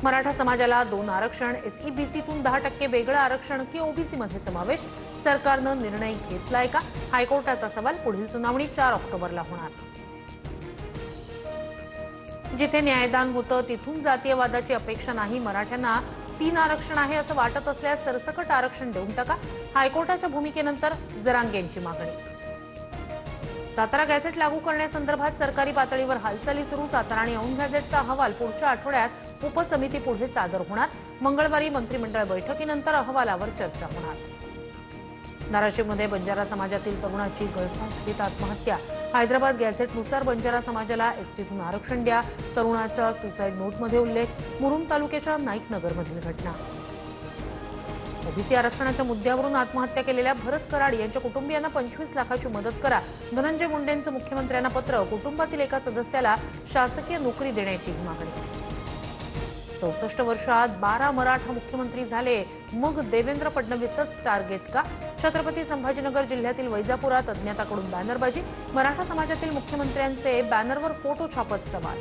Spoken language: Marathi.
मराठा समाजाला 2 आरक्षण, एसईबीसीतून 10% वेगळं आरक्षण की ओबीसी मध्ये समावेश, सरकारनं निर्णय घेतलाय का? हायकोर्टाचा सवाल. पुढील सुनावणी 4 ऑक्टोबरला होणार. जिथे न्यायदान होतं तिथून जातीयवादाची अपेक्षा नाही. मराठ्यांना 3 आरक्षण आहे असं वाटत असल्यास सरसकट आरक्षण देऊन टाका. हायकोर्टाच्या भूमिकेनंतर जरांगेंची मागणी. सातारा गॅझेट लागू करण्यासंदर्भात सरकारी पातळीवर हालचाली सुरू. सातारा आणि औंध गॅझेटचा अहवाल पुढच्या आठवड्यात उपसमिती पुढे सादर होणार. मंगळवारी मंत्रिमंडळ बैठकीनंतर अहवालावर चर्चा होणार. नाराशिवमध्ये बंजारा समाजातील तरुणाची गळफास घेत आत्महत्या. हैदराबाद गॅझेटनुसार बंजारा समाजाला एसटीतून आरक्षण द्या, तरुणाचा सुसाईड नोटमध्ये उल्लेख. मुरुम तालुक्याच्या नाईकनगरमधील घटना. ओबीसी आरक्षणाच्या मुद्द्यावरून आत्महत्या केलेल्या भरत कराड यांच्या कुटुंबियांना 25 लाखाची मदत करा. धनंजय मुंडेंचं मुख्यमंत्र्यांना पत्र. कुटुंबातील एका सदस्याला शासकीय नोकरी देण्याची मागणी. 64 वर्षात 12 मराठा मुख्यमंत्री झाले, मग देवेंद्र फडणवीसच टार्गेट का? छत्रपती संभाजीनगर जिल्ह्यातील वैजापुरात अज्ञाताकडून बॅनरबाजी. मराठा समाजातील मुख्यमंत्र्यांचे बॅनरवर फोटो छापत सवाल.